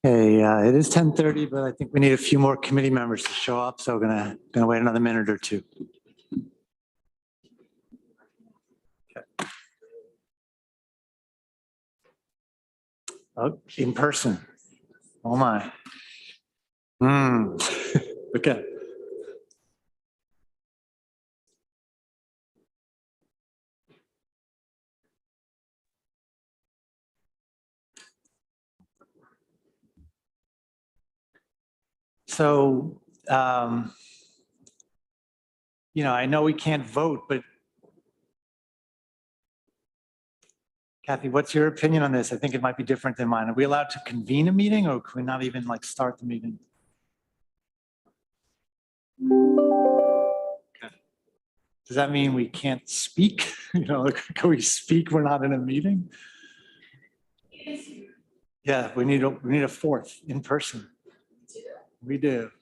Okay, it is 10:30, but I think we need a few more committee members to show up, so we're gonna wait another minute or two. Okay. Oh, in person. Oh my. Okay. So, I know we can't vote, but Kathy, what's your opinion on this? I think it might be different than mine. Are we allowed to convene a meeting, or can we not even start the meeting? Okay. Does that mean we can't speak? Can we speak? We're not in a meeting? Yeah, we need a fourth in person. We do.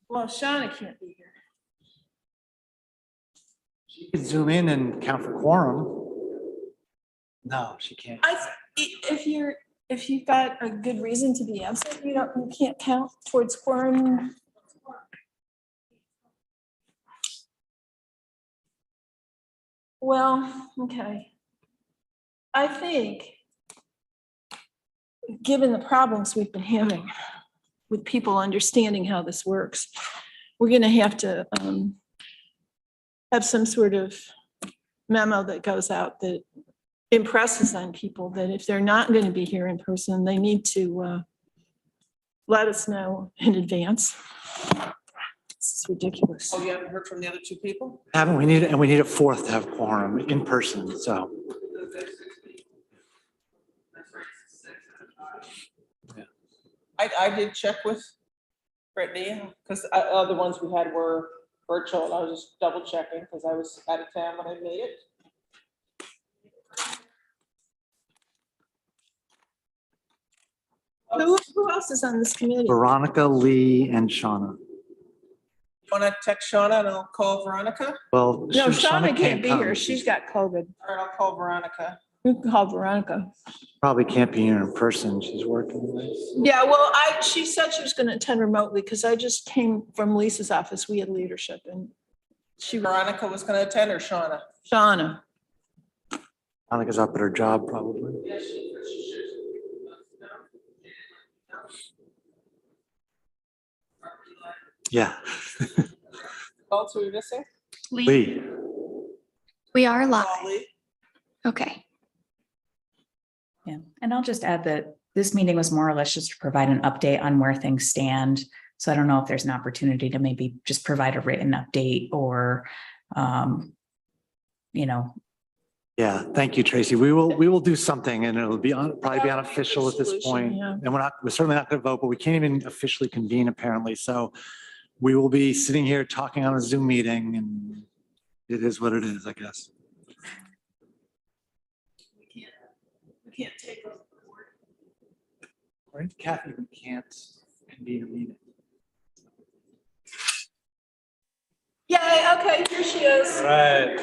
Well, Shauna can't be here. She could zoom in and count for quorum. No, she can't. If you've got a good reason to be absent, you can't count towards quorum. Well, okay. I think, given the problems we've been having with people understanding how this works, we're going to have some sort of memo that goes out that impresses on people that if they're not going to be here in person, they need to let us know in advance. This is ridiculous. Oh, you haven't heard from the other two people? Haven't we need a fourth to have quorum in person, so. Yeah. I did check with Brittany because other ones we had were virtual. And I was just double checking because I was out of town when I made it. Who else is on this committee? Veronica, Lee, and Shauna. Want to text Shauna and I'll call Veronica? Well, No, Shauna can't be come. here. She's got COVID. All right, I'll call Veronica. You can call Veronica. Probably can't be here in person. She's working. Yeah, well, she said she was going to attend remotely because I just came from Lisa's office. We had leadership and Veronica was going to attend, or Shauna? Shauna. Veronica's up at her job, probably. Yeah. Else are we missing? Lee. We are live. Lee? Okay. Yeah, and I'll just add that this meeting was more or less just to provide an update on where things stand. So I don't know if there's an opportunity to maybe just provide a written update or, Yeah, thank you, Tracy. We will do something, and it'll be probably be unofficial at this point. Yeah. And we're certainly not going to vote, but we can't even officially convene apparently. So we will be sitting here talking on a Zoom meeting, and it is what it is, I guess. We can't take over the board. Right, Kathy, we can't convene a meeting. Yeah, okay, here she is. All right.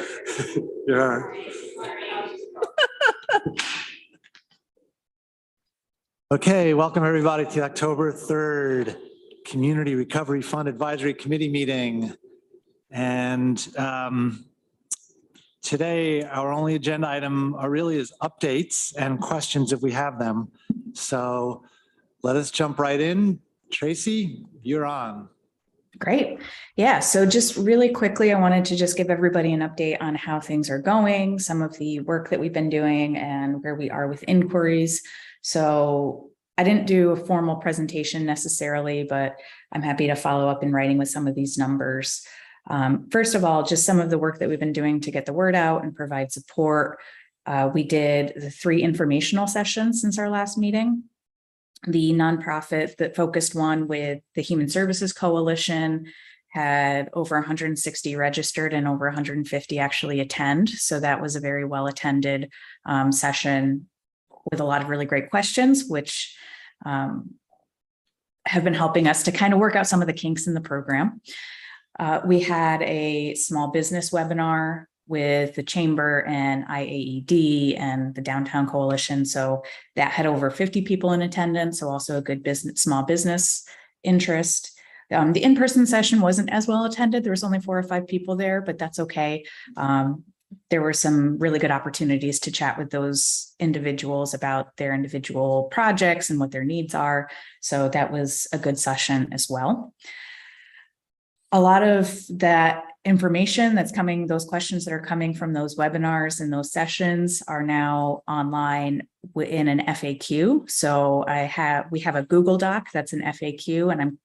Yeah. Okay, welcome everybody to the October 3rd Community Recovery Fund Advisory Committee meeting. And today, our only agenda item really is updates and questions if we have them. So let us jump right in. Tracy, you're on. Great. Yeah. So just really quickly, I wanted to just give everybody an update on how things are going, some of the work that we've been doing and where we are with inquiries. So I didn't do a formal presentation necessarily, but I'm happy to follow up in writing with some of these numbers. First of all, just some of the work that we've been doing to get the word out and provide support. We did the 3 informational sessions since our last meeting. The nonprofit that focused one with the Human Services Coalition had over 160 registered and over 150 actually attend. So that was a very well attended session with a lot of really great questions, which have been helping us to kind of work out some of the kinks in the program. We had a small business webinar with the Chamber and IAED and the Downtown Coalition. So that had over 50 people in attendance. So also a good small business interest. The in-person session wasn't as well attended. There was only 4 or 5 people there, but that's okay. There were some really good opportunities to chat with those individuals about their individual projects and what their needs are. So that was a good session as well. A lot of that information that's coming, those questions that are coming from those webinars and those sessions are now online in an FAQ. So we have a Google Doc that's an FAQ, and I'm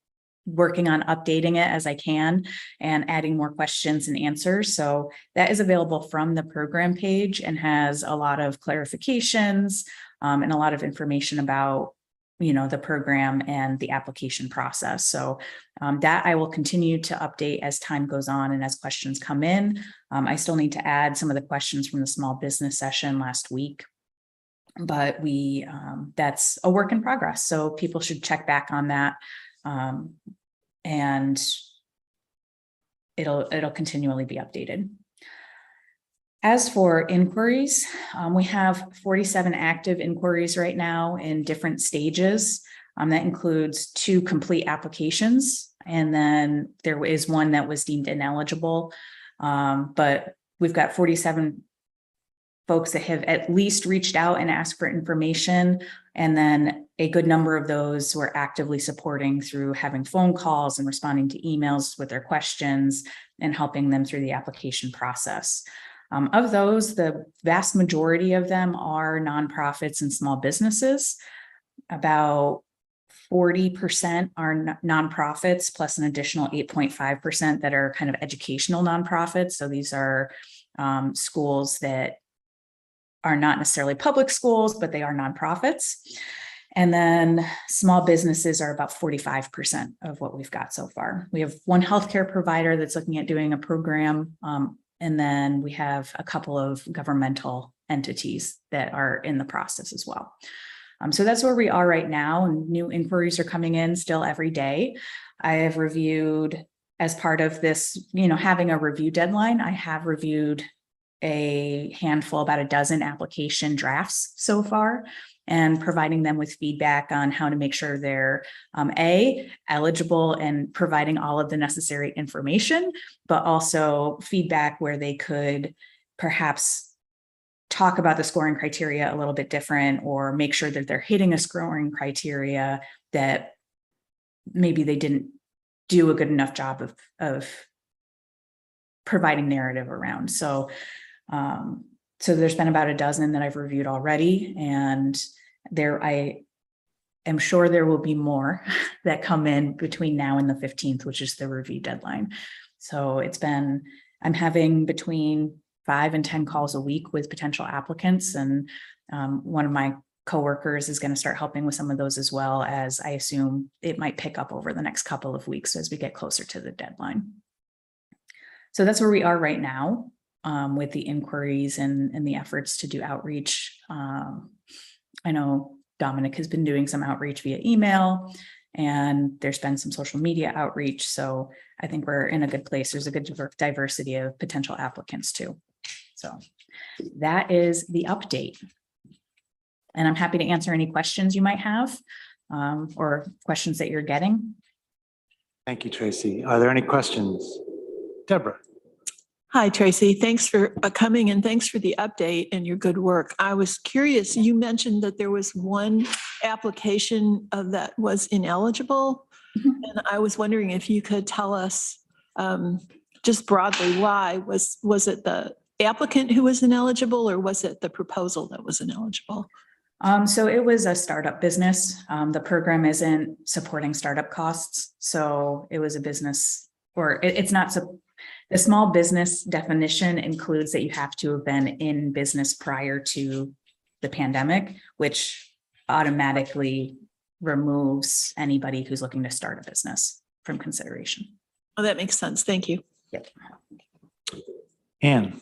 working on updating it as I can and adding more questions and answers. So that is available from the program page and has a lot of clarifications and a lot of information about, the program and the application process. So that I will continue to update as time goes on and as questions come in. I still need to add some of the questions from the small business session last week, but that's a work in progress. So people should check back on that. And it'll continually be updated. As for inquiries, we have 47 active inquiries right now in different stages. That includes 2 complete applications, and then there is one that was deemed ineligible. But we've got 47 folks that have at least reached out and asked for information. And then a good number of those we're actively supporting through having phone calls and responding to emails with their questions and helping them through the application process. Of those, the vast majority of them are nonprofits and small businesses. About 40% are nonprofits, plus an additional 8.5% that are kind of educational nonprofits. So these are schools that are not necessarily public schools, but they are nonprofits. And then small businesses are about 45% of what we've got so far. We have one healthcare provider that's looking at doing a program. And then we have a couple of governmental entities that are in the process as well. So that's where we are right now. And new inquiries are coming in still every day. I have reviewed, as part of this, having a review deadline, I have reviewed a handful, about a dozen application drafts so far, and providing them with feedback on how to make sure they're eligible and providing all of the necessary information, but also feedback where they could perhaps talk about the scoring criteria a little bit different, or make sure that they're hitting a scoring criteria that maybe they didn't do a good enough job of providing narrative around. So there's been about a dozen that I've reviewed already, and I am sure there will be more that come in between now and the 15th, which is the review deadline. So I'm having between 5 and 10 calls a week with potential applicants, and one of my coworkers is going to start helping with some of those, as well, as I assume it might pick up over the next couple of weeks as we get closer to the deadline. So that's where we are right now. With the inquiries and the efforts to do outreach. I know Dominic has been doing some outreach via email, and there's been some social media outreach. So I think we're in a good place. There's a good diversity of potential applicants too. So that is the update. And I'm happy to answer any questions you might have, or questions that you're getting. Thank you, Tracy. Are there any questions? Deborah. Hi, Tracy. Thanks for coming, and thanks for the update and your good work. I was curious, you mentioned that there was one application that was ineligible. And I was wondering if you could tell us just broadly why. Was it the applicant who was ineligible, or was it the proposal that was ineligible? So it was a startup business. The program isn't supporting startup costs. So it was a business, or it's not. The small business definition includes that you have to have been in business prior to the pandemic, which automatically removes anybody who's looking to start a business from consideration. Oh, that makes sense. Thank you. Yep. Ann.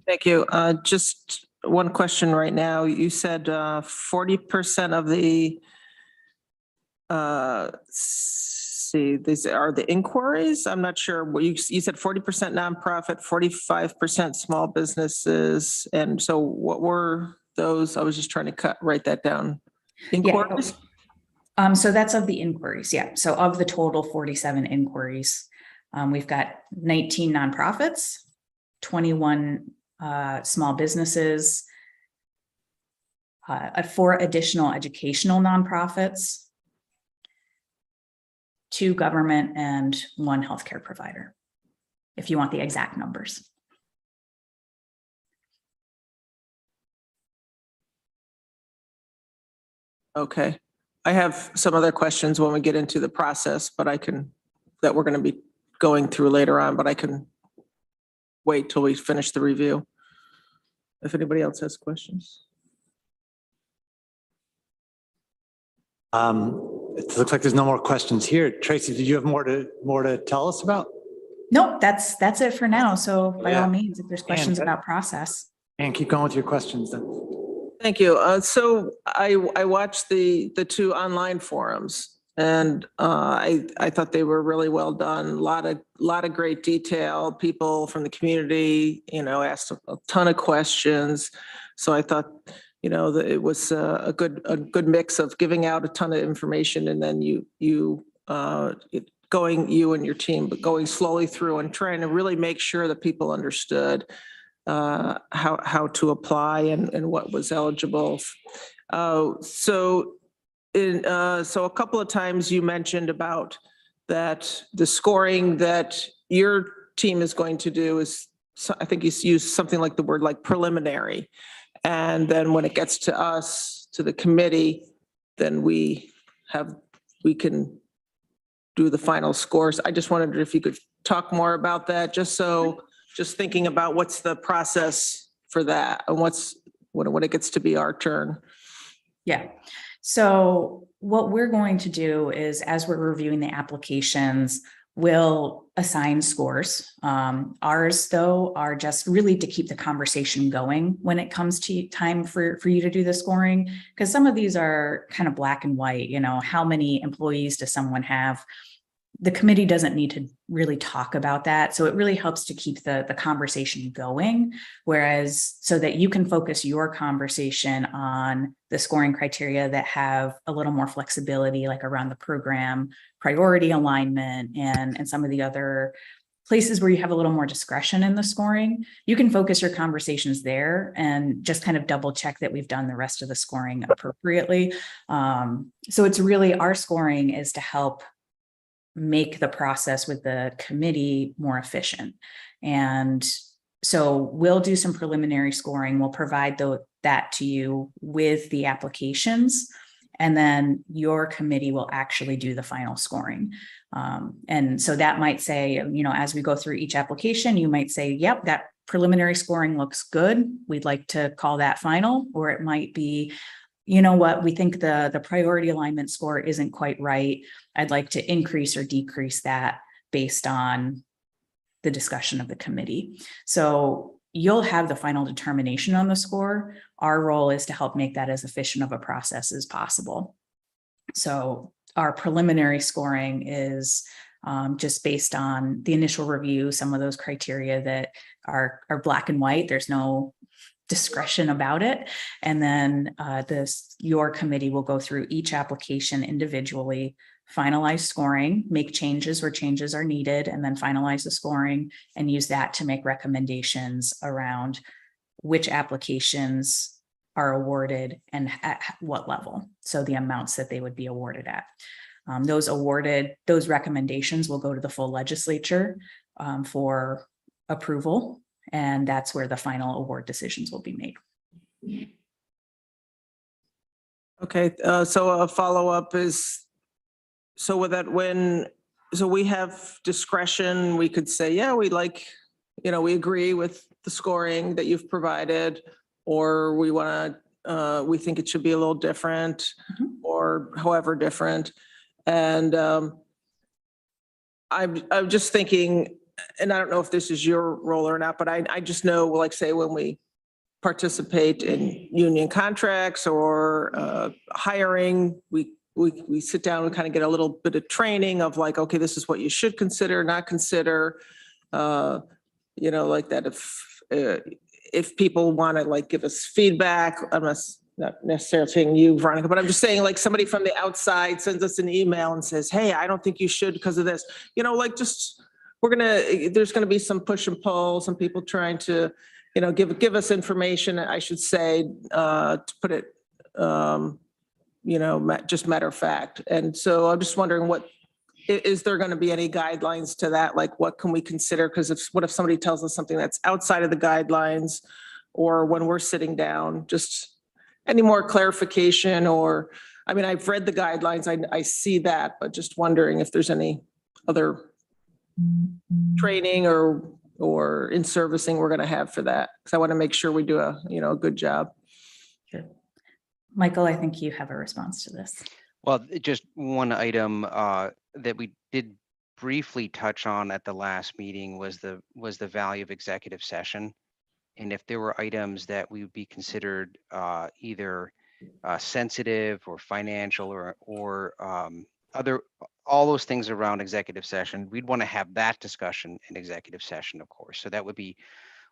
Thank you. Just one question right now. You said 40% of the see, these are the inquiries. I'm not sure. Well, you said 40% nonprofit, 45% small businesses. And so what were those? I was just trying to write that down. Inquiries? So that's of the inquiries, yeah. So of the total 47 inquiries, we've got 19 nonprofits, 21 small businesses, 4 additional educational nonprofits, 2 government, and 1 healthcare provider, if you want the exact numbers. Okay. I have some other questions when we get into the process, but that we're going to be going through later on, but I can wait till we finish the review. If anybody else has questions. It looks like there's no more questions here. Tracy, did you have more to tell us about? Nope, that's it for now. So by Yeah. all means, if there's questions about process. And keep going with your questions then. Thank you. So I watched the 2 online forums, and I thought they were really well done. A lot of great detail. People from the community, asked a ton of questions. So I thought, that it was a good mix of giving out a ton of information, and then you and your team, but going slowly through and trying to really make sure that people understood how to apply and what was eligible. So a couple of times you mentioned about that the scoring that your team is going to do is, I think you used something like the word like preliminary. And then when it gets to us, to the committee, then we can do the final scores. I just wondered if you could talk more about that, just thinking about what's the process for that and when it gets to be our turn. Yeah. So what we're going to do is, as we're reviewing the applications, we'll assign scores. Ours, though, are just really to keep the conversation going when it comes to time for you to do the scoring, because some of these are kind of black and white. How many employees does someone have? The committee doesn't need to really talk about that. So it really helps to keep the conversation going, whereas so that you can focus your conversation on the scoring criteria that have a little more flexibility, like around the program priority alignment and some of the other places where you have a little more discretion in the scoring. You can focus your conversations there and just kind of double check that we've done the rest of the scoring appropriately. So it's really, our scoring is to help make the process with the committee more efficient. And so we'll do some preliminary scoring. We'll provide that to you with the applications, and then your committee will actually do the final scoring. And so that might say, as we go through each application, you might say, yep, that preliminary scoring looks good. We'd like to call that final. Or it might be, you know what, we think the priority alignment score isn't quite right. I'd like to increase or decrease that based on the discussion of the committee. So you'll have the final determination on the score. Our role is to help make that as efficient of a process as possible. So our preliminary scoring is just based on the initial review, some of those criteria that are black and white. There's no discretion about it. And then your committee will go through each application individually, finalize scoring, make changes where changes are needed, and then finalize the scoring and use that to make recommendations around which applications are awarded and at what level. So the amounts that they would be awarded at. Those recommendations will go to the full legislature for approval. And that's where the final award decisions will be made. Okay, so a follow-up is, so with that, so we have discretion, we could say, yeah, we agree with the scoring that you've provided, or we think it should be a little different, or however different. And I'm just thinking, and I don't know if this is your role or not, but I just know, like, say, when we participate in union contracts or hiring, we we sit down and kind of get a little bit of training of like, okay, this is what you should consider, not consider. Like that if people want to like give us feedback, not necessarily saying you, Veronica, but I'm just saying like somebody from the outside sends us an email and says, hey, I don't think you should because of this, there's going to be some push and pull, some people trying to, give us information, I should say, to put it, just matter of fact. And so I'm just wondering is there going to be any guidelines to that? Like what can we consider? Because what if somebody tells us something that's outside of the guidelines, or when we're sitting down, just any more clarification? Or, I mean, I've read the guidelines, I see that, but just wondering if there's any other training or in servicing we're going to have for that. Because I want to make sure we do a good job. Sure. Michael, I think you have a response to this. Well, just one item that we did briefly touch on at the last meeting was the value of executive session. And if there were items that we would be considered either sensitive or financial or other, all those things around executive session, we'd want to have that discussion in executive session, of course. So that would be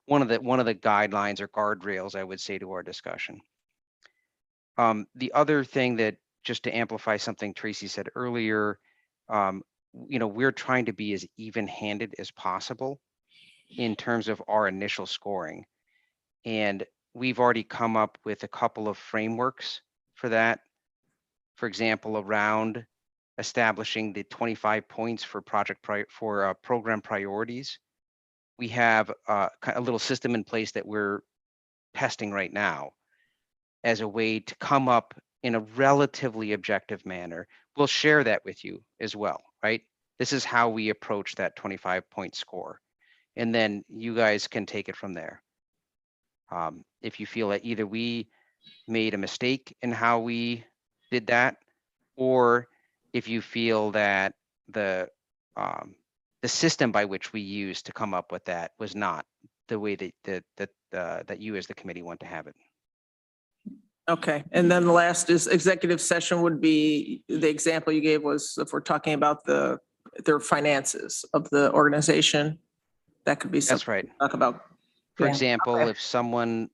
one of the guidelines or guardrails, I would say, to our discussion. The other thing that, just to amplify something Tracy said earlier, we're trying to be as even-handed as possible in terms of our initial scoring. And we've already come up with a couple of frameworks for that. For example, around establishing the 25 points for program priorities. We have a little system in place that we're testing right now as a way to come up in a relatively objective manner. We'll share that with you as well, right? This is how we approach that 25-point score. And then you guys can take it from there. If you feel that either we made a mistake in how we did that, or if you feel that the system by which we used to come up with that was not the way that you as the committee want to have it. Okay, and then the last is executive session would be, the example you gave was if we're talking about their finances of the organization, that could be something. That's right. to talk about. For Yeah. example, Okay. if someone,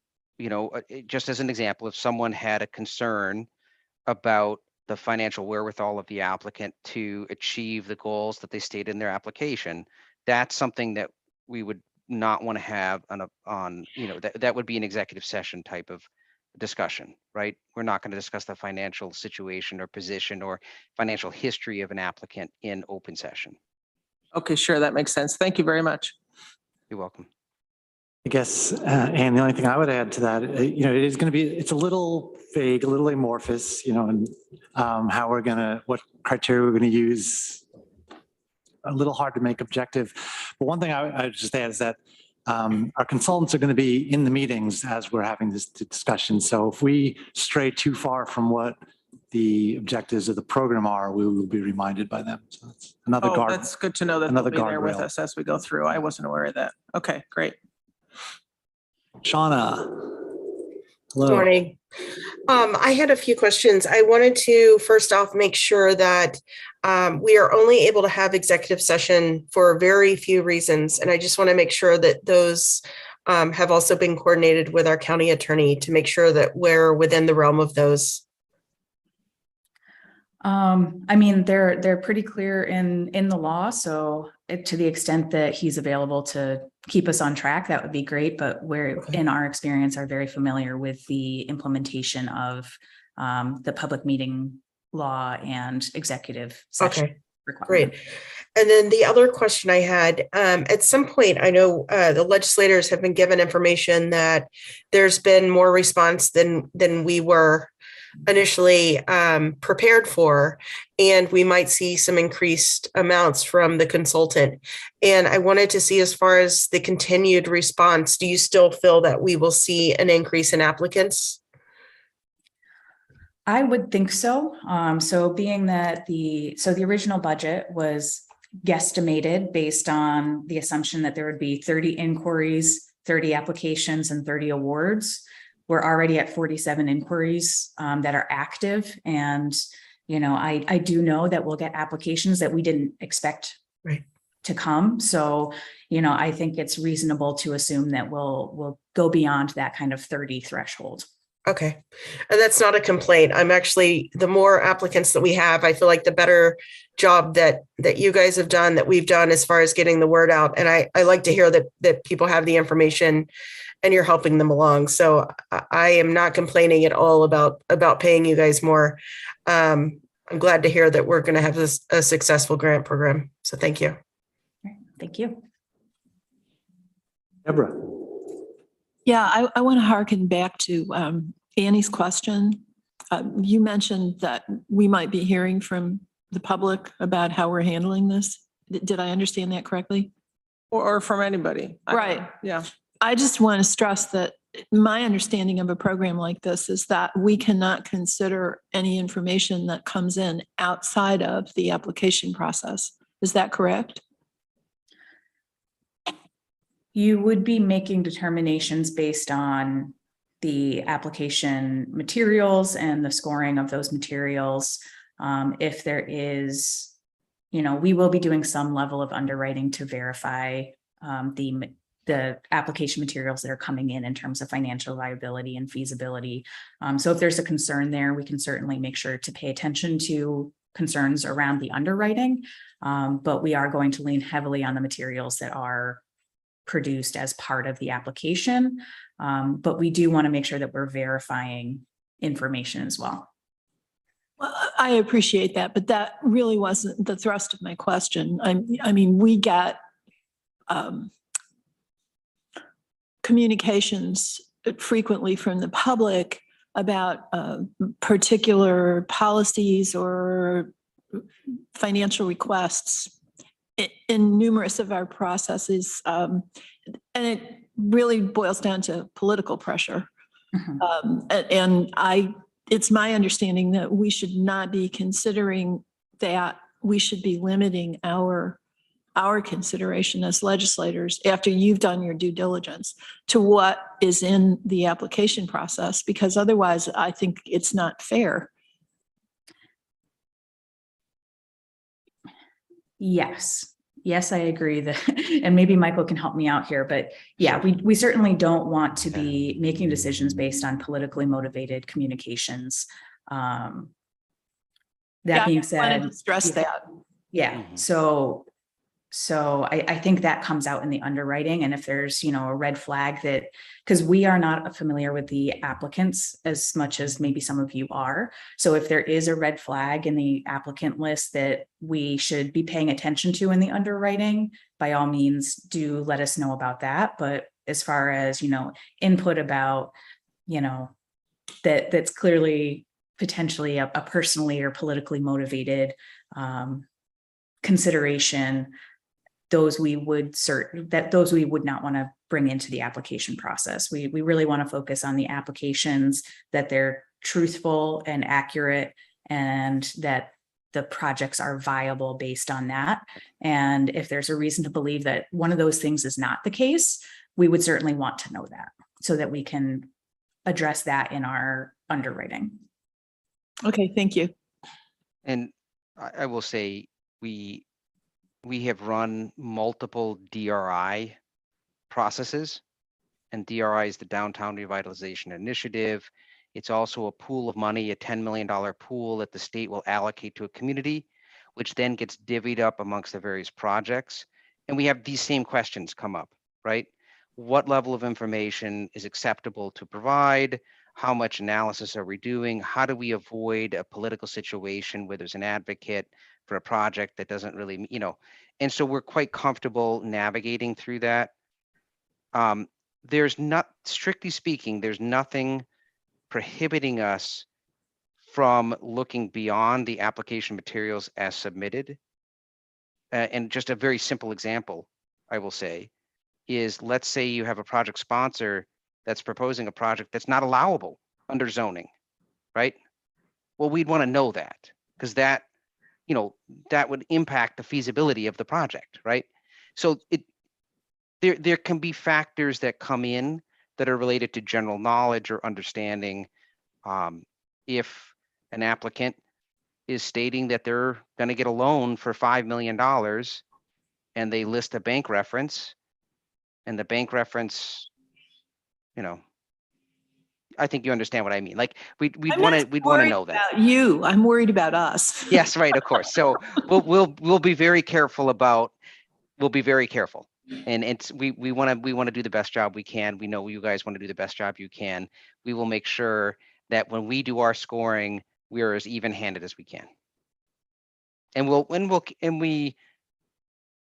just as an example, if someone had a concern about the financial wherewithal of the applicant to achieve the goals that they state in their application, that's something that we would not want to have that would be an executive session type of discussion, right? We're not going to discuss the financial situation or position or financial history of an applicant in open session. Okay, sure, that makes sense. Thank you very much. You're welcome. I guess, and the only thing I would add to that, it's a little vague, a little amorphous, and what criteria we're going to use, a little hard to make objective. But one thing I would just add is that our consultants are going to be in the meetings as we're having this discussion. So if we stray too far from what the objectives of the program are, we will be reminded by them. So that's another guard. That's good to know that they'll another be there with guardrail. us as we go through. I wasn't aware of that. Okay, great. Shauna. Hello. Morning. I had a few questions. I wanted to first off make sure that we are only able to have executive session for very few reasons. And I just want to make sure that those have also been coordinated with our county attorney to make sure that we're within the realm of those. I mean, they're pretty clear in the law. So to the extent that he's available to keep us on track, that would be great. But we're, in our experience, are very familiar with the implementation of the public meeting law and executive session. Okay, requirement. great. And then the other question I had, at some point, I know the legislators have been given information that there's been more response than we were initially prepared for, and we might see some increased amounts from the consultant. And I wanted to see, as far as the continued response, do you still feel that we will see an increase in applicants? I would think so. So being that the original budget was guesstimated based on the assumption that there would be 30 inquiries, 30 applications, and 30 awards. We're already at 47 inquiries that are active, and I do know that we'll get applications that we didn't expect Right. to come. So, I think it's reasonable to assume that we'll go beyond that kind of 30 threshold. Okay. And that's not a complaint. I'm actually, the more applicants that we have, I feel like the better job that you guys have done, that we've done as far as getting the word out. And I like to hear that people have the information and you're helping them along. So I am not complaining at all about paying you guys more. I'm glad to hear that we're going to have a successful grant program. So thank you. Thank you. Deborah. Yeah, I want to harken back to Annie's question. You mentioned that we might be hearing from the public about how we're handling this. Did I understand that correctly? Or from anybody. Right. Yeah. I just want to stress that my understanding of a program like this is that we cannot consider any information that comes in outside of the application process. Is that correct? You would be making determinations based on the application materials and the scoring of those materials. If there is, we will be doing some level of underwriting to verify the application materials that are coming in terms of financial viability and feasibility. So if there's a concern there, we can certainly make sure to pay attention to concerns around the underwriting. But we are going to lean heavily on the materials that are produced as part of the application. But we do want to make sure that we're verifying information as well. Well, I appreciate that, but that really wasn't the thrust of my question. I mean, we get communications frequently from the public about particular policies or financial requests in numerous of our processes. And it really boils down to political pressure. Mhm. It's my understanding that we should not be considering that. We should be limiting our consideration as legislators after you've done your due diligence to what is in the application process, because otherwise I think it's not fair. Yes, I agree that, and maybe Michael can help me out here, but yeah, we certainly don't want to be making decisions based on politically motivated communications. That being I wanted said, to stress that. yeah, so I think that comes out in the underwriting. And if there's, a red flag that, because we are not familiar with the applicants as much as maybe some of you are. So if there is a red flag in the applicant list that we should be paying attention to in the underwriting, by all means, do let us know about that. But as far as, input about, that's clearly potentially a personally or politically motivated consideration, those we would not want to bring into the application process. We really want to focus on the applications, that they're truthful and accurate, and that the projects are viable based on that. And if there's a reason to believe that one of those things is not the case, we would certainly want to know that so that we can address that in our underwriting. Okay, thank you. And I will say, we have run multiple DRI processes, and DRI is the Downtown Revitalization Initiative. It's also a pool of money, a $10 million pool that the state will allocate to a community, which then gets divvied up amongst the various projects. And we have these same questions come up, right? What level of information is acceptable to provide? How much analysis are we doing? How do we avoid a political situation where there's an advocate for a project that doesn't really, and so we're quite comfortable navigating through that. There's not, strictly speaking, there's nothing prohibiting us from looking beyond the application materials as submitted. And just a very simple example, I will say, is let's say you have a project sponsor that's proposing a project that's not allowable under zoning, right? Well, we'd want to know that, because that, that would impact the feasibility of the project, right? So there can be factors that come in that are related to general knowledge or understanding. If an applicant is stating that they're going to get a loan for $5 million and they list a bank reference, and the bank reference, you know, I think you understand what I mean. Like we'd I'm want not to worried know that. about you. I'm worried about us. Yes, right, of course. So we'll be very careful about, we'll be very careful. And it's, we want to do the best job we can. We know you guys want to do the best job you can. We will make sure that when we do our scoring, we are as even-handed as we can. And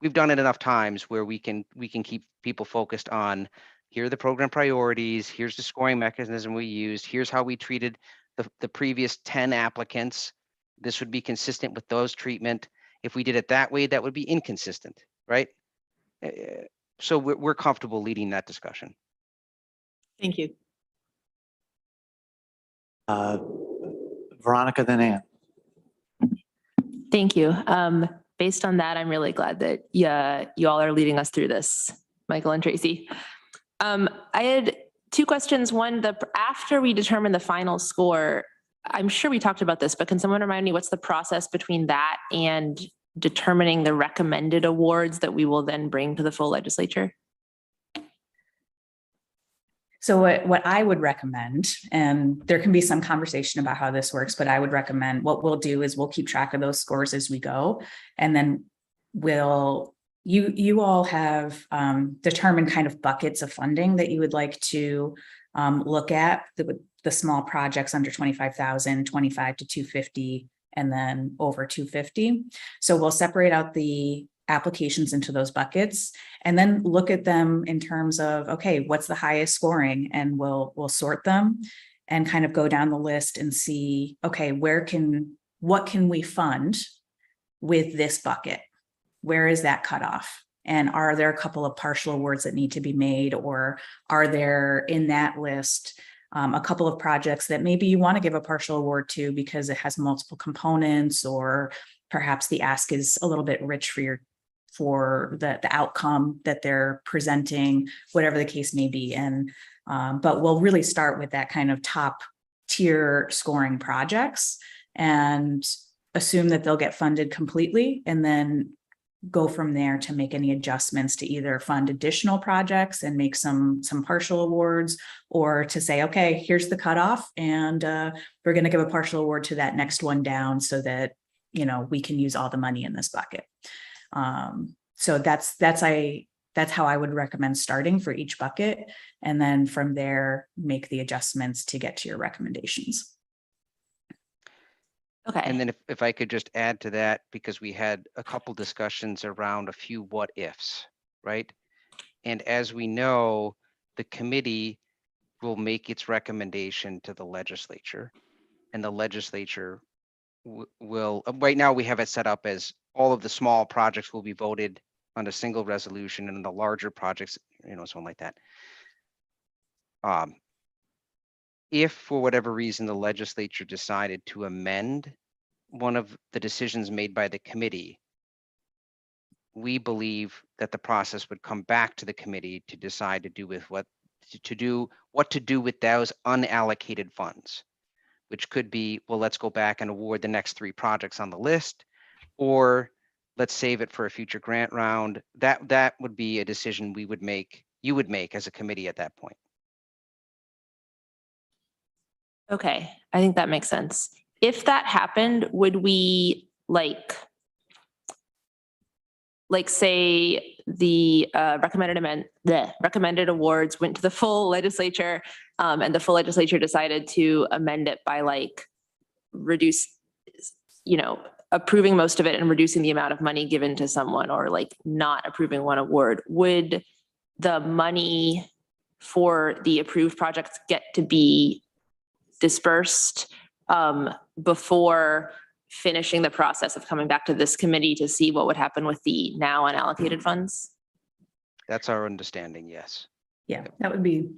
we've done it enough times where we can keep people focused on, here are the program priorities, here's the scoring mechanism we used, here's how we treated the previous 10 applicants. This would be consistent with those treatment. If we did it that way, that would be inconsistent, right? So we're comfortable leading that discussion. Thank you. Veronica, then Ann. Thank you. Based on that, I'm really glad that you all are leading us through this, Michael and Tracy. I had two questions. One, after we determine the final score, I'm sure we talked about this, but can someone remind me what's the process between that and determining the recommended awards that we will then bring to the full legislature? So what I would recommend, and there can be some conversation about how this works, but I would recommend what we'll do is we'll keep track of those scores as we go. And then you all have determined kind of buckets of funding that you would like to look at, the small projects under 25,000, 25 to 250, and then over 250. So we'll separate out the applications into those buckets and then look at them in terms of, okay, what's the highest scoring? And we'll sort them and kind of go down the list and see, okay, what can we fund with this bucket? Where is that cutoff? And are there a couple of partial awards that need to be made, or are there in that list a couple of projects that maybe you want to give a partial award to because it has multiple components, or perhaps the ask is a little bit rich for the outcome that they're presenting, whatever the case may be. And but we'll really start with that kind of top tier scoring projects and assume that they'll get funded completely, and then go from there to make any adjustments to either fund additional projects and make some partial awards, or to say, okay, here's the cutoff, and we're going to give a partial award to that next one down so that, you know, we can use all the money in this bucket. So that's how I would recommend starting for each bucket, and then from there make the adjustments to get to your recommendations. Okay. And then if I could just add to that, because we had a couple discussions around a few what ifs, right? And as we know, the committee will make its recommendation to the legislature, and the legislature will, right now we have it set up as all of the small projects will be voted on a single resolution, and the larger projects, you know, something like that. If for whatever reason the legislature decided to amend one of the decisions made by the committee, we believe that the process would come back to the committee to decide to do with what to do with those unallocated funds, which could be, well, let's go back and award the next 3 projects on the list, or let's save it for a future grant round. That would be a decision we would make, you would make as a committee at that point. Okay, I think that makes sense. If that happened, would we like say the recommended awards went to the full legislature, and the full legislature decided to amend it by reduce, approving most of it and reducing the amount of money given to someone, or not approving one award, would the money for the approved projects get to be dispersed before finishing the process of coming back to this committee to see what would happen with the now unallocated funds? That's our understanding, yes. Yeah, that would be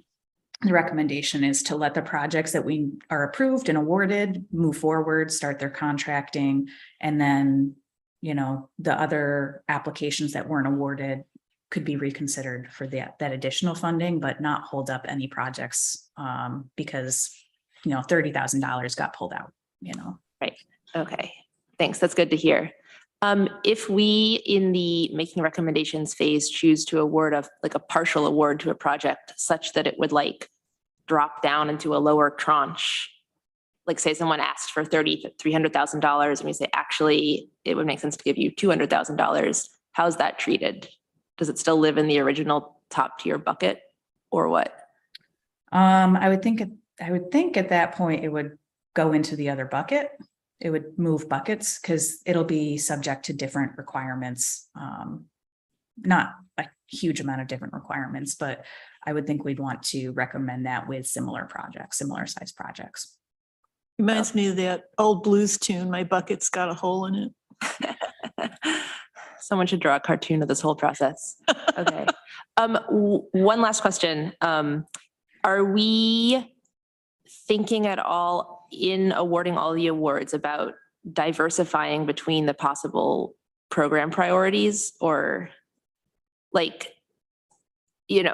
the recommendation, is to let the projects that we are approved and awarded move forward, start their contracting, and then, the other applications that weren't awarded could be reconsidered for that additional funding, but not hold up any projects because $30,000 got pulled out, Right. Okay. Thanks, that's good to hear. If we, in the making recommendations phase, choose to award a partial award to a project such that it would like drop down into a lower tranche, like say someone asked for $300,000 and we say, actually, it would make sense to give you $200,000. How's that treated? Does it still live in the original top tier bucket or what? I would think at that point, it would go into the other bucket. It would move buckets because it'll be subject to different requirements. Not a huge amount of different requirements, but I would think we'd want to recommend that with similar projects, similar size projects. Reminds me of that old blues tune, My Bucket's Got a Hole in It. Someone should draw a cartoon of this whole process. Okay. One last question. Are we thinking at all in awarding all the awards about diversifying between the possible program priorities, or like,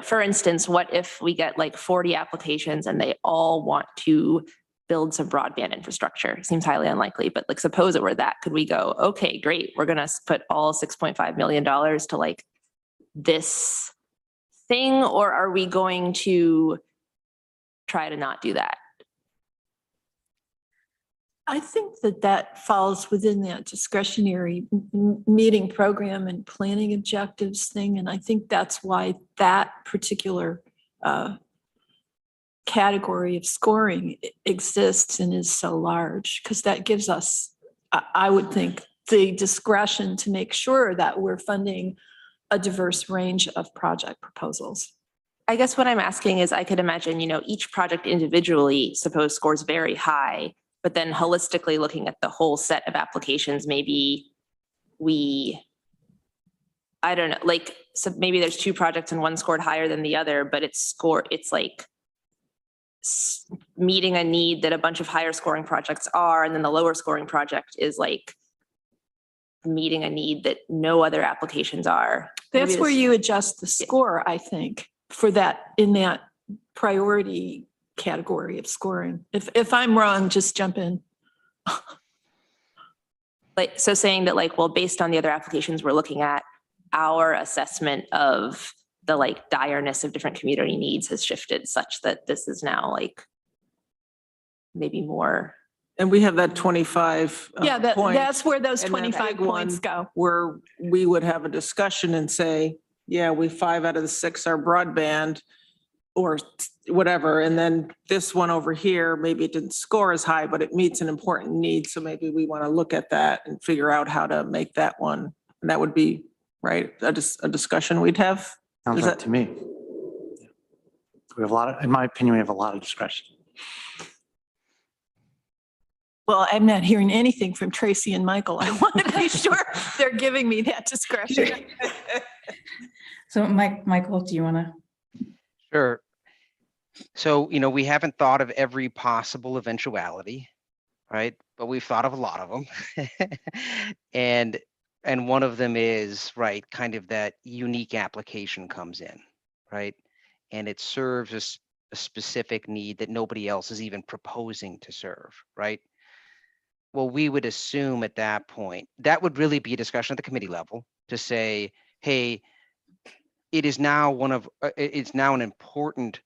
for instance, what if we get like 40 applications and they all want to build some broadband infrastructure? Seems highly unlikely, but like suppose it were that, could we go, okay, great, we're going to put all $6.5 million to like this thing, or are we going to try to not do that? I think that falls within that discretionary meeting program and planning objectives thing. And I think that's why that particular category of scoring exists and is so large, because that gives us, I would think, the discretion to make sure that we're funding a diverse range of project proposals. I guess what I'm asking is, I could imagine, each project individually, suppose scores very high, but then holistically looking at the whole set of applications, maybe I don't know, like, so maybe there's two projects and one scored higher than the other, but it's like meeting a need that a bunch of higher scoring projects are, and then the lower scoring project is like meeting a need that no other applications are. That's where you adjust the score, I think, for that, in that priority category of scoring. If I'm wrong, just jump in. Like, so saying that like, well, based on the other applications we're looking at, our assessment of the like direness of different community needs has shifted such that this is now like maybe more. And we have that 25. Yeah, that's where those and that 25 big one points go. Where we would have a discussion and say, yeah, 5 out of the 6 are broadband or whatever. And then this one over here, maybe it didn't score as high, but it meets an important need. So maybe we want to look at that and figure out how to make that one. And that would be, right, a discussion we'd have. Sounds right to me. We have in my opinion, we have a lot of discretion. Well, I'm not hearing anything from Tracy and Michael. I want to be sure they're giving me that discretion. So Michael, do you want to? Sure. So, we haven't thought of every possible eventuality, right? But we've thought of a lot of them. And one of them is, right, kind of that unique application comes in, right? And it serves a specific need that nobody else is even proposing to serve, right? Well, we would assume at that point, that would really be a discussion at the committee level to say, hey, it's now an important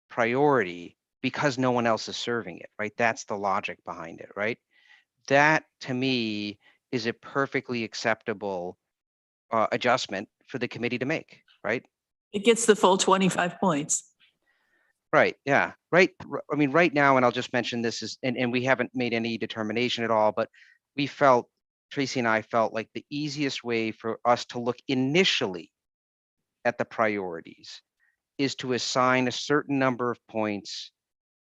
priority because no one else is serving it, right? That's the logic behind it, right? That to me is a perfectly acceptable adjustment for the committee to make, right? It gets the full 25 points. Right, yeah, right. I mean, right now, and I'll just mention this is, and we haven't made any determination at all, but Tracy and I felt like the easiest way for us to look initially at the priorities is to assign a certain number of points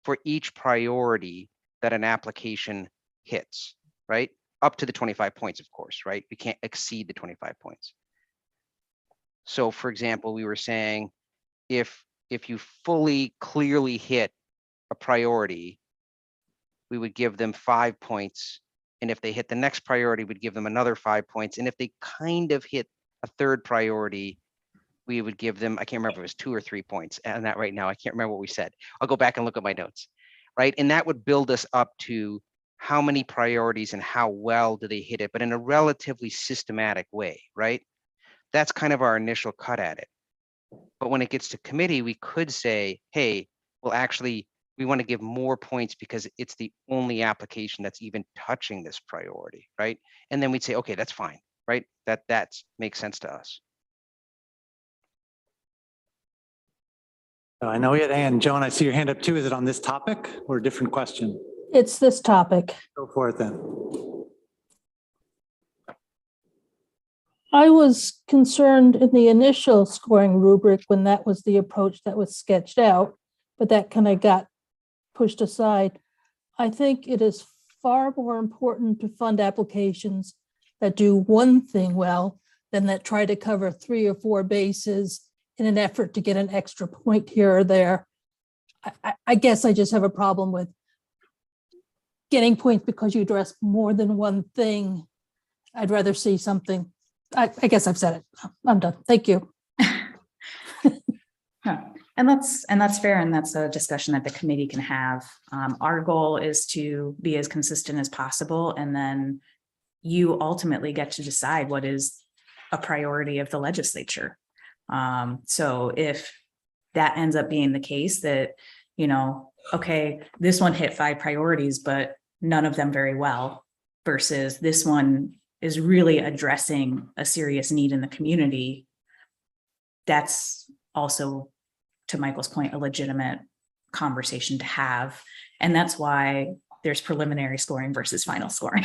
for each priority that an application hits, right? Up to the 25 points, of course, right? We can't exceed the 25 points. So for example, we were saying, if you fully clearly hit a priority, we would give them 5 points. And if they hit the next priority, we'd give them another 5 points. And if they kind of hit a third priority, we would give them, I can't remember if it was 2 or 3 points. And that right now, I can't remember what we said. I'll go back and look at my notes, right? And that would build us up to how many priorities and how well do they hit it, but in a relatively systematic way, right? That's kind of our initial cut at it. But when it gets to committee, we could say, hey, well, actually, we want to give more points because it's the only application that's even touching this priority, right? And then we'd say, okay, that's fine, right? That makes sense to us. I know we had Ann. Joan, I see your hand up too. Is it on this topic or a different question? It's this topic. Go for it then. I was concerned in the initial scoring rubric when that was the approach that was sketched out, but that kind of got pushed aside. I think it is far more important to fund applications that do one thing well than that try to cover 3 or 4 bases in an effort to get an extra point here or there. I guess I just have a problem with getting points because you address more than one thing. I'd rather see something. I guess I've said it. I'm done. Thank you. Yeah. And that's fair. And that's a discussion that the committee can have. Our goal is to be as consistent as possible. And then you ultimately get to decide what is a priority of the legislature. So if that ends up being the case that, okay, this one hit 5 priorities, but none of them very well, versus this one is really addressing a serious need in the community, that's also, to Michael's point, a legitimate conversation to have. And that's why there's preliminary scoring versus final scoring,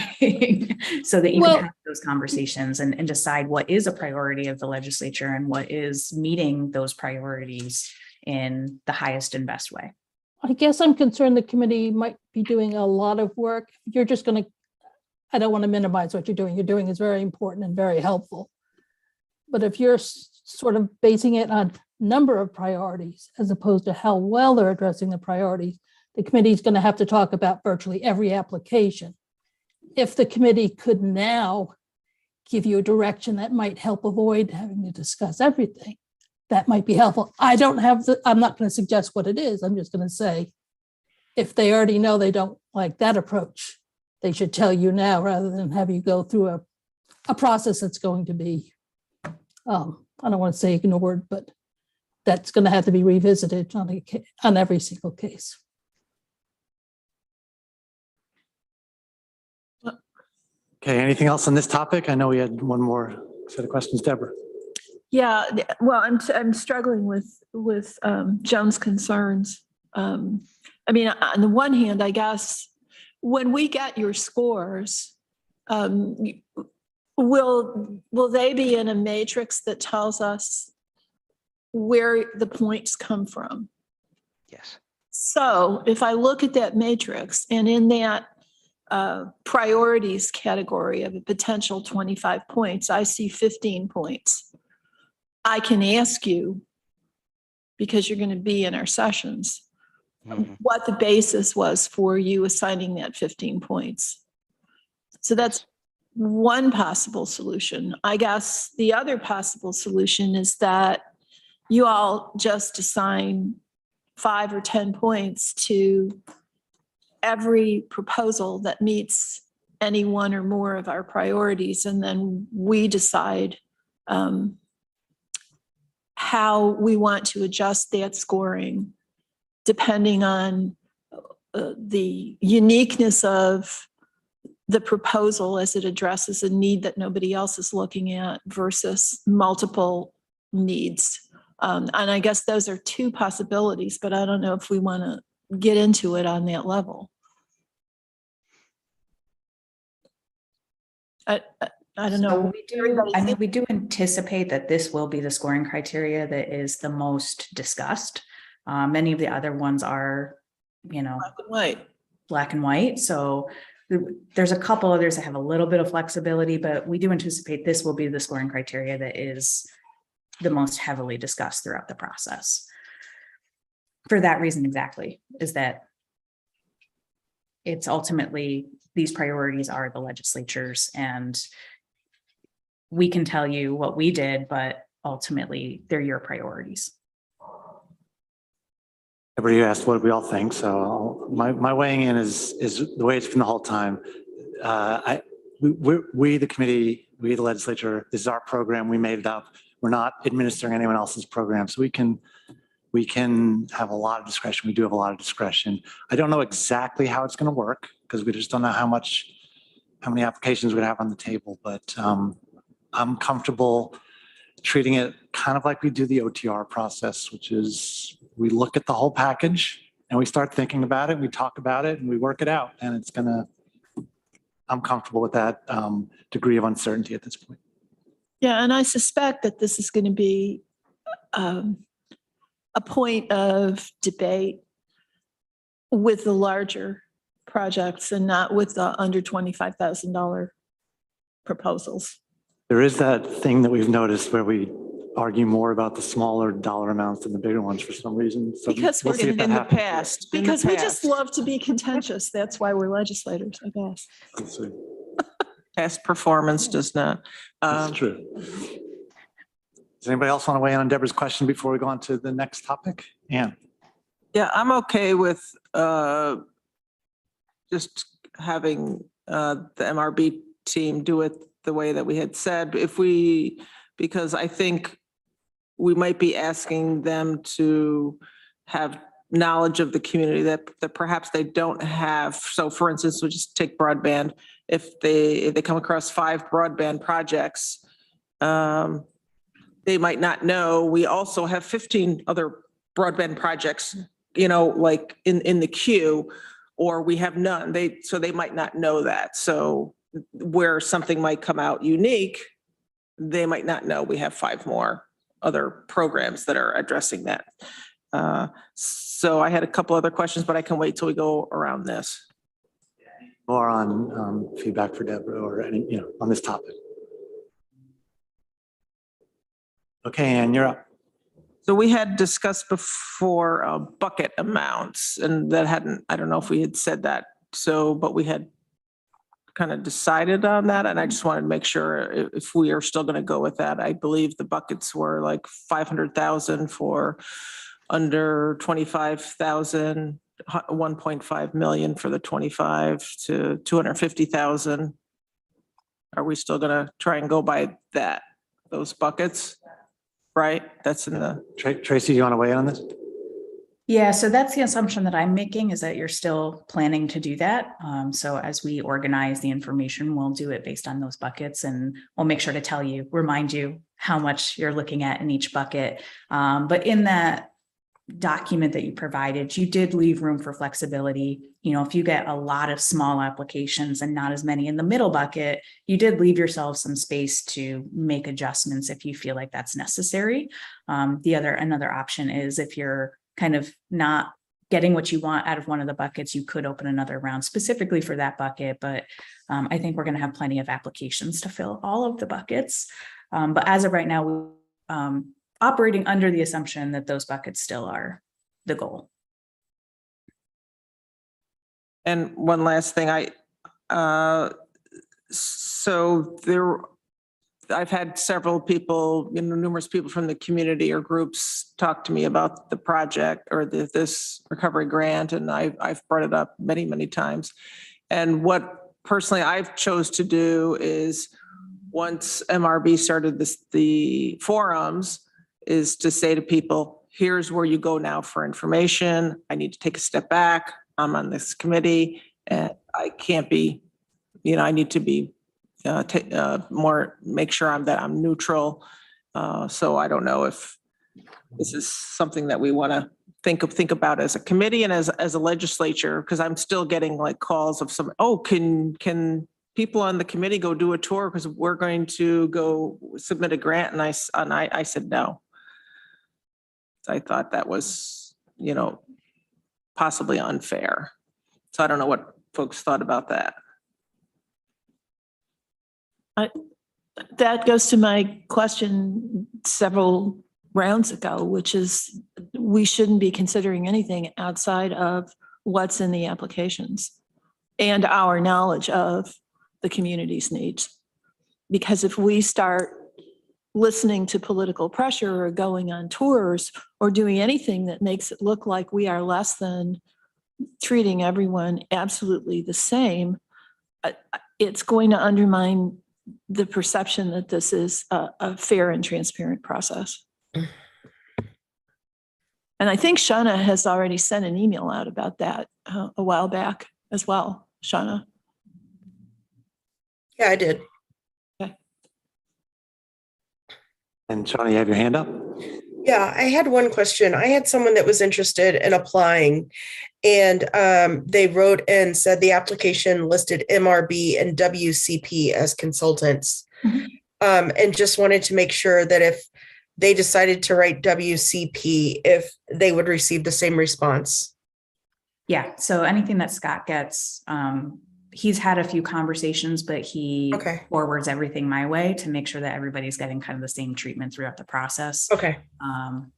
so that you can have those conversations and decide what is a priority of the legislature and what is meeting those priorities in the highest and best way. I guess I'm concerned the committee might be doing a lot of work. You're just going to, I don't want to minimize what you're doing is very important and very helpful. But if you're sort of basing it on number of priorities as opposed to how well they're addressing the priorities, the committee is going to have to talk about virtually every application. If the committee could now give you a direction that might help avoid having to discuss everything, that might be helpful. I'm not going to suggest what it is. I'm just going to say, if they already know they don't like that approach, they should tell you now rather than have you go through a process that's going to be, I don't want to say ignored, but that's going to have to be revisited on every single case. Okay, anything else on this topic? I know we had one more set of questions, Deborah. Yeah, well, I'm struggling with Joan's concerns. I mean, on the one hand, I guess when we get your scores, will they be in a matrix that tells us where the points come from? Yes. So if I look at that matrix and in that priorities category of a potential 25 points, I see 15 points. I can ask you, because you're going to be in our sessions, what the basis was for you assigning that 15 points. So that's one possible solution. I guess the other possible solution is that you all just assign 5 or 10 points to every proposal that meets any one or more of our priorities, and then we decide how we want to adjust that scoring depending on the uniqueness of the proposal as it addresses a need that nobody else is looking at versus multiple needs. And I guess those are 2 possibilities, but I don't know if we want to get into it on that level. I don't know. So we do anticipate that this will be the scoring criteria that is the most discussed. Many of the other ones are, black and white. So there's a couple others that have a little bit of flexibility, but we do anticipate this will be the scoring criteria that is the most heavily discussed throughout the process. For that reason exactly, is that it's ultimately, these priorities are the legislature's, and we can tell you what we did, but ultimately they're your priorities. Everybody asked what we all think, so my weighing in is the way it's been the whole time. We, the committee, we, the legislature, this is our program. We made it up. We're not administering anyone else's program, so we can have a lot of discretion. We do have a lot of discretion. I don't know exactly how it's going to work because we just don't know how many applications we have on the table, but I'm comfortable treating it kind of like we do the OTR process, which is we look at the whole package and we start thinking about it, we talk about it and we work it out. And I'm comfortable with that degree of uncertainty at this point. Yeah, and I suspect that this is going to be a point of debate with the larger projects and not with the under $25,000 proposals. There is that thing that we've noticed where we argue more about the smaller dollar amounts than the bigger ones for some reason. So Because we'll we're see if in that In the happens. past. Because we just love to be contentious. That's why we're legislators, I guess. We'll see. Past performance does not. That's true. Does anybody else want to weigh in on Deborah's question before we go on to the next topic? Ann? Yeah, I'm okay with just having the MRB team do it the way that we had said. Because I think we might be asking them to have knowledge of the community that perhaps they don't have. So for instance, we'll just take broadband. If they come across 5 broadband projects, they might not know we also have 15 other broadband projects, like in the queue, or we have none. So they might not know that. So where something might come out unique, they might not know we have 5 more other programs that are addressing that. So I had a couple other questions, but I can wait till we go around this. More on feedback for Deborah or any, on this topic. Okay, Ann, you're up. So we had discussed before bucket amounts, and that I don't know if we had said that. But we had kind of decided on that, and I just wanted to make sure if we are still going to go with that. I believe the buckets were like 500,000 for under 25,000, 1.5 million for the 25 to 250,000. Are we still going to try and go by those buckets? Right? That's in the. Tracy, do you want to weigh in on this? Yeah, so that's the assumption that I'm making, is that you're still planning to do that. So as we organize the information, we'll do it based on those buckets, and we'll make sure to remind you how much you're looking at in each bucket. But in that document that you provided, you did leave room for flexibility. If you get a lot of small applications and not as many in the middle bucket, you did leave yourself some space to make adjustments if you feel like that's necessary. Another option is if you're kind of not getting what you want out of one of the buckets, you could open another round specifically for that bucket. But I think we're going to have plenty of applications to fill all of the buckets. But as of right now, we're operating under the assumption that those buckets still are the goal. And one last thing, I've had several people, numerous people from the community or groups talk to me about the project or this recovery grant, and I've brought it up many, many times. And what personally I've chose to do is, once MRB started the forums, is to say to people, here's where you go now for information. I need to take a step back. I'm on this committee and I can't be, I need to be more, make sure I'm neutral. So I don't know if this is something that we want to think about as a committee and as a legislature, because I'm still getting like calls of can people on the committee go do a tour because we're going to go submit a grant, and I said no. I thought that was, possibly unfair. So I don't know what folks thought about that. That goes to my question several rounds ago, which is we shouldn't be considering anything outside of what's in the applications and our knowledge of the community's needs. Because if we start listening to political pressure or going on tours or doing anything that makes it look like we are less than treating everyone absolutely the same, it's going to undermine the perception that this is a fair and transparent process. And I think Shauna has already sent an email out about that a while back as well. Shauna? Yeah, I did. And Shauna, you have your hand up? Yeah, I had one question. I had someone that was interested in applying, and they wrote and said the application listed MRB and WCP as consultants. And just wanted to make sure that if they decided to write WCP, if they would receive the same response. Yeah, so anything that Scott gets, he's had a few conversations, but he Okay. forwards everything my way to make sure that everybody's getting kind of the same treatment throughout the process. Okay.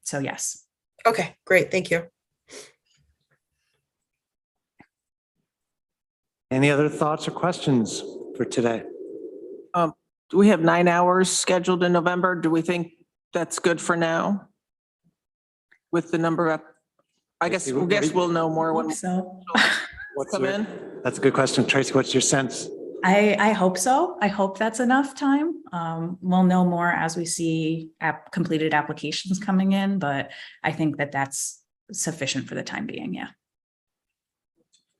So yes. Okay, great. Thank you. Any other thoughts or questions for today? Do we have 9 hours scheduled in November? Do we think that's good for now? With the number of, I guess we'll know more when we So come in. That's a good question. Tracy, what's your sense? I hope so. I hope that's enough time. We'll know more as we see completed applications coming in, but I think that that's sufficient for the time being. Yeah.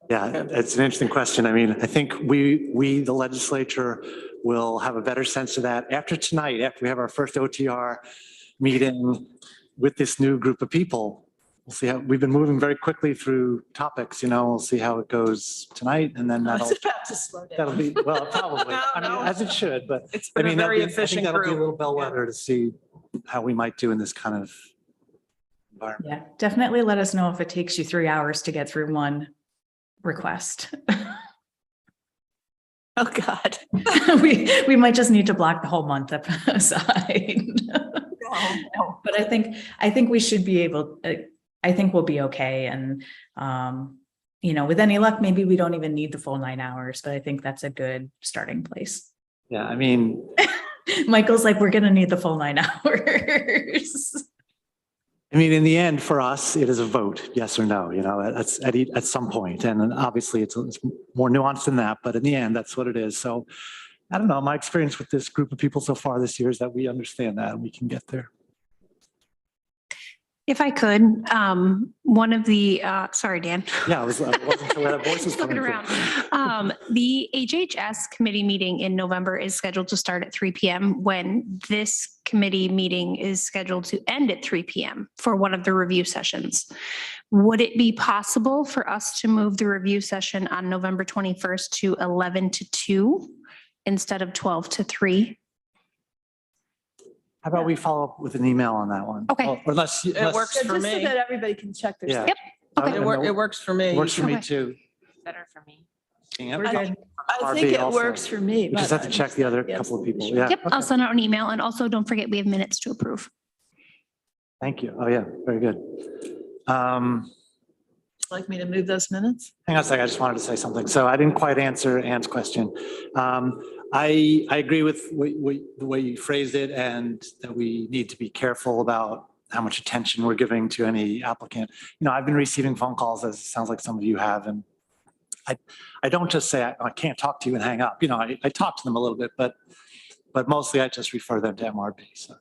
Yeah, it's an interesting question. I mean, I think we, the legislature, will have a better sense of that after tonight, after we have our first OTR meeting with this new group of people. We'll see how, we've been moving very quickly through topics, we'll see how it goes tonight, and then I that'll, was about to slow down. that'll be, well, probably, No, I mean, no. as it should, but It's I been a mean, very I think efficient that'll be a group. little bellwether to see how we might do in this kind of environment. Yeah. Definitely let us know if it takes you 3 hours to get through one request. Oh, God. we might just need to block the whole month up aside. No. But I think we should be able, I think we'll be okay. And, with any luck, maybe we don't even need the full 9 hours, but I think that's a good starting place. Yeah, I mean, Michael's like, we're going to need the full 9 hours. in the end, for us, it is a vote, yes or no, at some point. And then obviously it's more nuanced than that, but in the end, that's what it is. So I don't know, my experience with this group of people so far this year is that we understand that and we can get there. If I could, one of the, sorry, Dan. Yeah, I wasn't sure where that voice was Looking coming from. around. The HHS committee meeting in November is scheduled to start at 3 p.m. when this committee meeting is scheduled to end at 3 p.m. for one of the review sessions. Would it be possible for us to move the review session on November 21st to 11 to 2 instead of 12 to 3? How about we follow up with an email on that one? Okay. Or unless, It works So for just so me. that everybody can check their. Yeah. Yep. Okay. It works for me. Works for me Okay. too. Better for me. We're good. I think RB it also. works for me. We just but have to check the other yes, couple of people. sure. Yeah. Yep, Okay. I'll send out an email. And also don't forget, we have minutes to approve. Thank you. Oh, yeah, very good. Like me to move those minutes? Hang on a second, I just wanted to say something. So I didn't quite answer Ann's question. I agree with the way you phrased it, and that we need to be careful about how much attention we're giving to any applicant. I've been receiving phone calls, as it sounds like some of you have, and I don't just say, I can't talk to you and hang up. I talk to them a little bit, but mostly I just refer them to MRB. So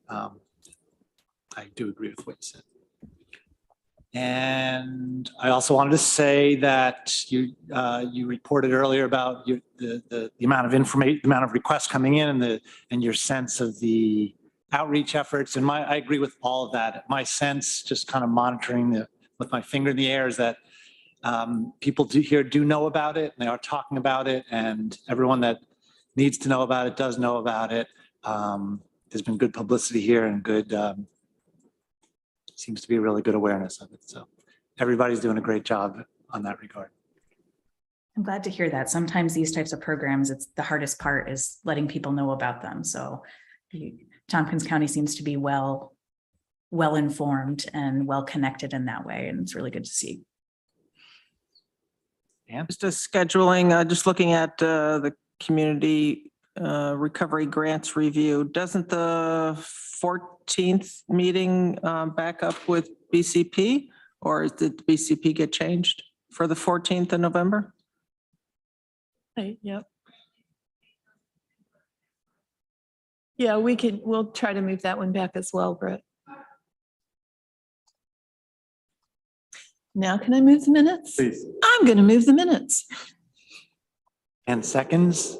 I do agree with what you said. And I also wanted to say that you reported earlier about the amount of information, the amount of requests coming in, and your sense of the outreach efforts. And I agree with all of that. My sense, just kind of monitoring with my finger in the air, is that people do know about it, and they are talking about it, and everyone that needs to know about it does know about it. There's been good publicity here and good. Seems to be a really good awareness of it. So everybody's doing a great job on that regard. I'm glad to hear that. Sometimes these types of programs, it's the hardest part is letting people know about them. So Tompkins County seems to be well informed and well connected in that way. And it's really good to see. Just a scheduling, just looking at the community recovery grants review. Doesn't the 14th meeting back up with BCP? Or did BCP get changed for the 14th of November? Hey, yep. Yeah, we'll try to move that one back as well, Brett. Now can I move the minutes? Please. I'm going to move the minutes. And seconds,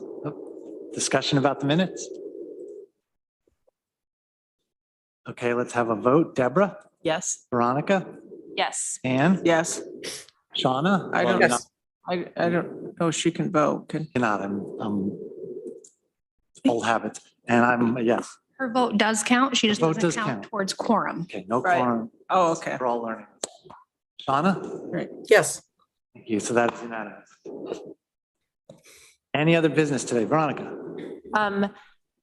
discussion about the minutes. Okay, let's have a vote. Deborah, Yes. Veronica, Yes. Ann, Yes, Shauna. I Well, don't- you're not- I don't know if she can vote. Can, You're not, I'm old habits, and I'm a yes. Her vote does count. She just Her vote doesn't does count count. towards quorum. Okay, no Right. quorum. oh, okay. We're all learning. Shauna? Yes. Thank you. So that's unanimous. Any other business today? Veronica?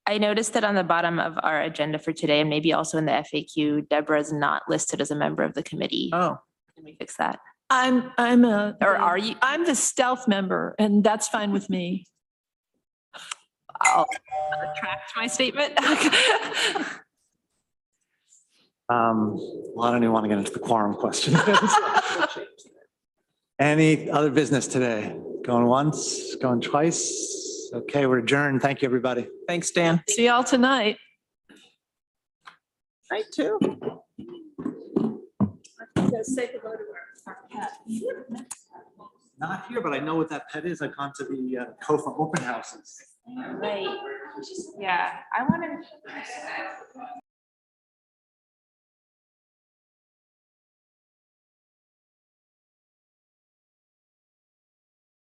I noticed that on the bottom of our agenda for today, and maybe also in the FAQ, Deborah is not listed as a member of the committee. Oh, Can we fix that? I'm Or are you? I'm the stealth member and that's fine with me. I'll retract my statement. Well, I don't even want to get into the quorum question. Any other business today? Going once, going twice? Okay, we're adjourned. Thank you, everybody. thanks, Dan. See y'all tonight. Night too. Say hello to our cat. Not here, but I know what that pet is. I've gone to the COFA open houses. Right. Yeah, I want to.